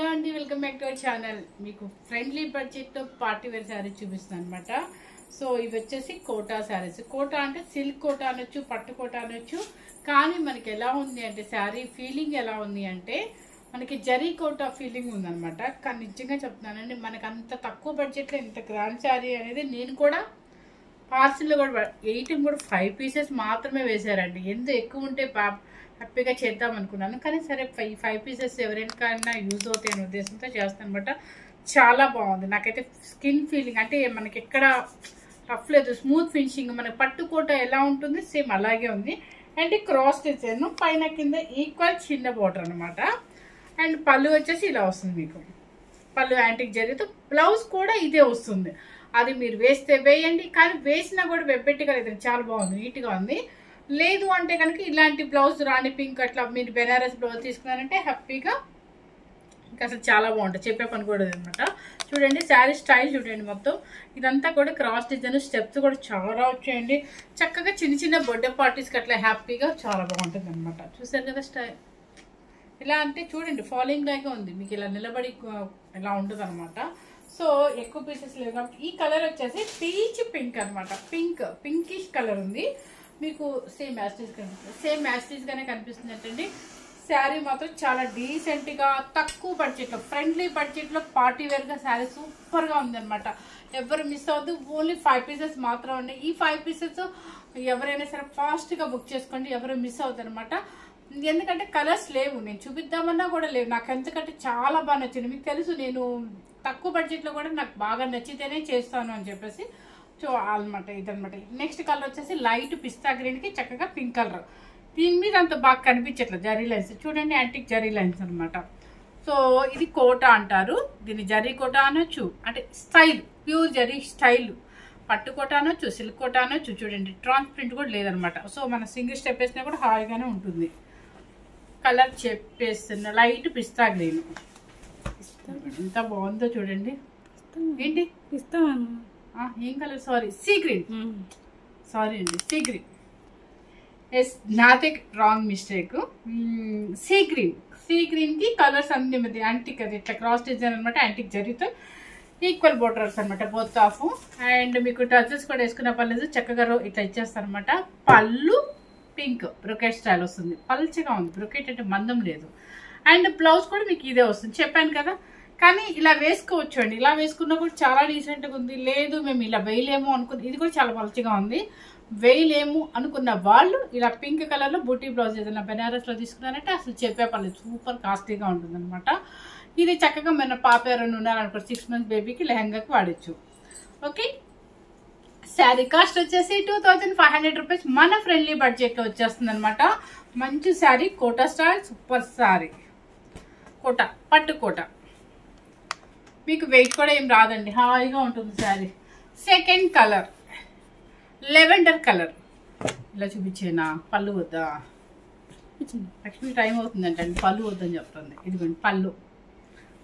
Hello అండి, welcome back to our channel. మీకు friendly బడ్జెట్తో పార్టీ వేర్ శారీస్ చూపిస్తాను అనమాట. సో ఇవి వచ్చేసి కోటా శారీస్. కోటా అంటే సిల్క్ కోటా అనొచ్చు, పట్టు కోటా అనొచ్చు. కానీ మనకి ఎలా ఉంది అంటే శారీ ఫీలింగ్ ఎలా ఉంది అంటే మనకి జరీ కోటా ఫీలింగ్ ఉందనమాట. కానీ నిజంగా చెప్తున్నానండి, మనకు అంత తక్కువ బడ్జెట్లో ఇంత గ్రాండ్ శారీ అనేది నేను కూడా పార్సిల్లో కూడా 8 కూడా 5 పీసెస్ మాత్రమే వేశారండి. ఎంత ఎక్కువ ఉంటే హ్యాపీగా చేద్దాం అనుకున్నాను. కానీ సరే 5 పీసెస్ ఎవరికైనా యూజ్ అవుతాయి అనే ఉద్దేశంతో చేస్తాను అనమాట. చాలా బాగుంది. నాకైతే స్కిన్ ఫీలింగ్ అంటే మనకి ఎక్కడ రఫ్ లేదు, స్మూత్ ఫినిషింగ్. మన పట్టుకోట ఎలా ఉంటుంది సేమ్ అలాగే ఉంది. అండ్ క్రాస్ డిజైన్ పైన కింద ఈక్వల్ చిన్న బోర్డర్ అనమాట. అండ్ పళ్ళు వచ్చేసి ఇలా వస్తుంది. మీకు పళ్ళు యాంటిక్ జరీతో, బ్లౌజ్ కూడా ఇదే వస్తుంది. అది మీరు వేస్తే వేయండి, కానీ వేసినా కూడా వెబ్బెట్టిగా లేదు, చాలా బాగుంది, నీట్గా ఉంది. లేదు అంటే కనుక ఇలాంటి బ్లౌజ్ రాణి పింక్ అట్లా మీరు బెనారస్ బ్లౌజ్ తీసుకున్నారంటే హ్యాపీగా ఇంకా అసలు చాలా బాగుంటుంది. చెప్పే పని కూడా అనమాట. చూడండి శారీ స్టైల్ చూడండి, మొత్తం ఇదంతా కూడా క్రాస్ డిజైన్, స్టెప్స్ కూడా చాలా వచ్చాయండి. చక్కగా చిన్న చిన్న బర్త్డే పార్టీస్కి అట్లా హ్యాపీగా చాలా బాగుంటుంది అనమాట. చూసారు కదా స్టైల్ ఇలా అంటే చూడండి, ఫాలోయింగ్ లాగా ఉంది. మీకు ఇలా నిలబడి ఇలా ఉంటుంది అనమాట. సో ఎక్కువ పీసెస్ లేవు కాబట్టి ఈ కలర్ వచ్చేసి పీచ్ పింక్ అనమాట. పింకిష్ కలర్ ఉంది. మీకు సేమ్ యాస్టీస్ గానే కనిపిస్తుంది అంటండి. శారీ మాత్రం చాలా డీసెంట్గా తక్కువ బడ్జెట్లో, ఫ్రెండ్లీ బడ్జెట్లో పార్టీ వేర్గా శారీ సూపర్గా ఉందన్నమాట. ఎవరు మిస్ అవ్వద్దు. ఓన్లీ 5 పీసెస్ మాత్రం ఉన్నాయి. ఈ 5 పీసెస్ ఎవరైనా సరే ఫాస్ట్గా బుక్ చేసుకోండి, ఎవరు మిస్ అవుతారు అనమాట. ఎందుకంటే కలర్స్ లేవు, నేను చూపిద్దామన్నా కూడా లేవు. నాకు ఎందుకంటే చాలా బాగా నచ్చింది. మీకు తెలుసు నేను తక్కువ బడ్జెట్లో కూడా నాకు బాగా నచ్చితేనే చేస్తాను అని చెప్పేసి. సో అనమాట ఇదనమాట. నెక్స్ట్ కలర్ వచ్చేసి లైట్ పిస్తా గ్రీన్కి చక్కగా పింక్ కలర్. దీని మీద అంత బాగా కనిపించట్లేదు జరీ లైన్స్. చూడండి యాంటిక్ జరీ లైన్స్ అనమాట. సో ఇది కోటా అంటారు, దీన్ని జరీ కోటా అనొచ్చు. అంటే స్టైల్ ప్యూర్ జరీ స్టైల్, పట్టు కోటా అనొచ్చు, సిల్క్ కోటా అనొచ్చు. చూడండి ట్రాన్స్పరెంట్ కూడా లేదనమాట. సో మన సింగిల్ స్టెప్ వేసినా కూడా హాయిగానే ఉంటుంది. కలర్ చెప్పేస్తున్నా లైట్ పిస్తా గ్రీన్. ఎంత బాగుందో చూడండి. ఏంటి ఏం కలర్? Sea green. సారీ అండి, సీ గ్రీన్. ఎస్, నాదే రాంగ్ మిస్టేక్. సీ గ్రీన్ కి కలర్స్ అన్ని యాంటిక్, అది ఇట్లా క్రాస్ డిజైన్ అనమాట. యాంటిక్ జరీతో ఈక్వల్ బోర్డర్స్ అనమాట, బోత్ ఆఫ్. అండ్ మీకు టచెస్ కూడా వేసుకున్న పర్లేదు, చక్కగా ఇట్లా ఇచ్చేస్తారు అనమాట. పళ్ళు పింక్ బ్రొకెట్ స్టైల్ వస్తుంది, పల్చగా ఉంది. బ్రొకెట్ అంటే మందం లేదు. అండ్ బ్లౌజ్ కూడా మీకు ఇదే వస్తుంది, చెప్పాను కదా. కానీ ఇలా వేసుకోవచ్చు అండి, ఇలా వేసుకున్నా కూడా చాలా డీసెంట్గా ఉంది. లేదు మేము ఇలా వేయలేము అనుకున్న, ఇది కూడా చాలా పల్చగా ఉంది, వేయలేము అనుకున్న వాళ్ళు ఇలా పింక్ కలర్లో బూటీ బ్లౌజ్ ఏదైనా బెనారస్లో తీసుకున్నారంటే అసలు చెప్పే పర్లేదు, సూపర్ కాస్ట్లీగా ఉంటుంది అనమాట. ఇది చక్కగా మన పాప ఎవరైనా ఉన్నారనుకో 6 months బేబీకి లెహంగాకి వాడచ్చు. ఓకే, శారీ కాస్ట్ వచ్చేసి 2500 రూపీస్ మన ఫ్రెండ్లీ బడ్జెట్లో వచ్చేస్తుంది అనమాట. మంచి శారీ, కోటా స్టైల్ సూపర్ శారీ, కోటా పట్టు కోటా. మీకు వెయిట్ కూడా ఏం రాదండి, హాయిగా ఉంటుంది sari. Second colour lavender colour. ఇలా చూపించేనా? పళ్ళు వద్దా? యాక్చువల్లీ టైం అవుతుందంటండి, పళ్ళు వద్దని చెప్తుంది. ఇదిగోండి పళ్ళు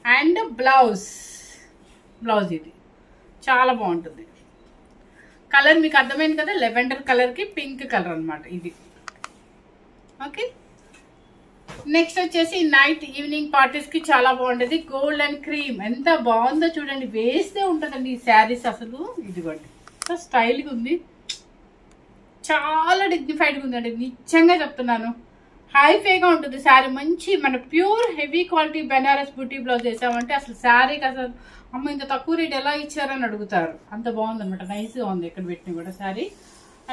అండ్ బ్లౌజ్ ఇది చాలా బాగుంటుంది. కలర్ మీకు అర్థమైంది కదా, లెవెండర్ కలర్కి పింక్ కలర్ అనమాట ఇది. ఓకే, నెక్స్ట్ వచ్చేసి నైట్ ఈవినింగ్ పార్టీస్కి చాలా బాగుంటుంది. గోల్డ్ అండ్ క్రీమ్ ఎంత బాగుందో చూడండి, వేస్తే ఉంటుందండి ఈ శారీస్. అసలు ఇదిగోండి స్టైల్గా ఉంది, చాలా డిగ్నిఫైడ్గా ఉందండి, నిజంగా చెప్తున్నాను. హైఫైగా ఉంటుంది శారీ. మంచి మన ప్యూర్ హెవీ క్వాలిటీ బెనారస్ బూటీ బ్లౌజ్ వేసామంటే అసలు శారీకి అసలు అమ్మ ఇంత తక్కువ రేట్ ఎలా ఇచ్చారని అడుగుతారు, అంత బాగుంది అనమాట. నైస్గా ఉంది ఎక్కడ పెట్టిన కూడా శారీ.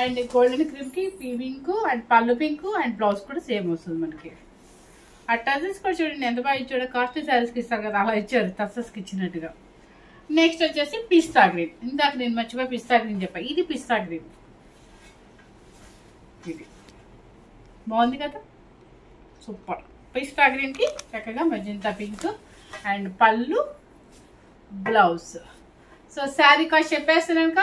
అండ్ గోల్డెన్ క్రీమ్కి పింక్ అండ్ పళ్ళు పింక్ అండ్ బ్లౌజ్ కూడా సేమ్ వస్తుంది మనకి. ఆ టసెస్ కూడా చూడండి ఎంత బాగా ఇచ్చాడు. కాస్ట్లీ శారీస్కి ఇస్తారు కదా, అలా ఇచ్చారు టసెస్కి ఇచ్చినట్టుగా. నెక్స్ట్ వచ్చేసి పిస్తా గ్రీన్. ఇందాక నేను మర్చిపోయి పిస్తా గ్రీన్ చెప్పాను, ఇది పిస్తా గ్రీన్. ఇది బాగుంది కదా, సూపర్. పిస్తా గ్రీన్కి చక్కగా మెజెంటా పింక్ అండ్ పళ్ళు బ్లౌజ్. సో శారీ కాస్ట్ చెప్పేస్తున్నాక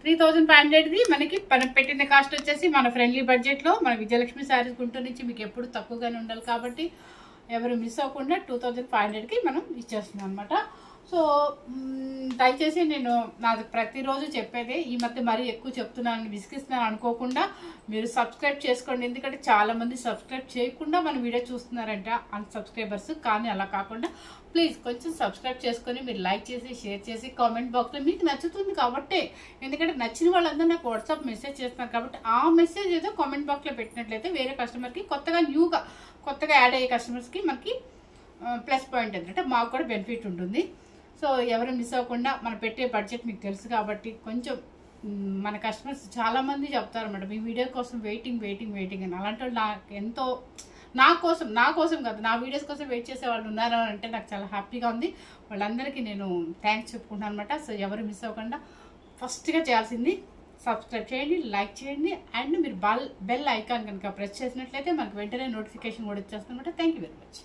3500ది మనకి పెట్టిన కాస్ట్ వచ్చేసి మన ఫ్రెండ్లీ బడ్జెట్లో మన విజయలక్ష్మి శారీస్ గుంటూరు నుంచి మీకు ఎప్పుడు తక్కువగానే ఉండాలి కాబట్టి ఎవరు మిస్ అవ్వకుండా 2500కి మనం ఇచ్చేస్తున్నాం అనమాట. సో దయచేసి నేను నాది ప్రతిరోజు చెప్పేదే, ఈ మధ్య మరీ ఎక్కువ చెప్తున్నాను, విసిగిస్తున్నాను అనుకోకుండా మీరు సబ్స్క్రైబ్ చేసుకోండి. ఎందుకంటే చాలామంది సబ్స్క్రైబ్ చేయకుండా మన వీడియో చూస్తున్నారంట అన్సబ్స్క్రైబర్స్. కానీ అలా కాకుండా ప్లీజ్ కొంచెం సబ్స్క్రైబ్ చేసుకొని మీరు లైక్ చేసి షేర్ చేసి కామెంట్ బాక్స్లో మీకు నచ్చుతుంది కాబట్టి, ఎందుకంటే నచ్చిన వాళ్ళందరూ నాకు వాట్సాప్ మెసేజ్ చేస్తున్నారు కాబట్టి ఆ మెసేజ్ ఏదో కామెంట్ బాక్స్లో పెట్టినట్లయితే వేరే కస్టమర్కి కొత్తగా యాడ్ అయ్యే కస్టమర్స్కి మనకి ప్లస్ పాయింట్ ఏంటంటే మాకు కూడా బెనిఫిట్ ఉంటుంది. సో ఎవరు మిస్ అవ్వకుండా మనం పెట్టే బడ్జెట్ మీకు తెలుసు కాబట్టి కొంచెం మన కస్టమర్స్ చాలామంది చెప్తారన్నమాట మీ వీడియో కోసం వెయిటింగ్ అని. అలాంటి వాళ్ళు నాకు ఎంతో నా కోసం కాదు, నా వీడియోస్ కోసం వెయిట్ చేసే వాళ్ళు ఉన్నారు అంటే నాకు చాలా హ్యాపీగా ఉంది. వాళ్ళందరికీ నేను థ్యాంక్స్ చెప్పుకుంటాను అనమాట. సో ఎవరు మిస్ అవ్వకుండా ఫస్ట్గా చేయాల్సింది సబ్స్క్రైబ్ చేయండి, లైక్ చేయండి, అండ్ మీరు బెల్ ఐకాన్ కనుక ప్రెస్ చేసినట్లయితే మనకు వెంటనే నోటిఫికేషన్ కూడా వచ్చేస్తుంది అనమాట. Thank you very much.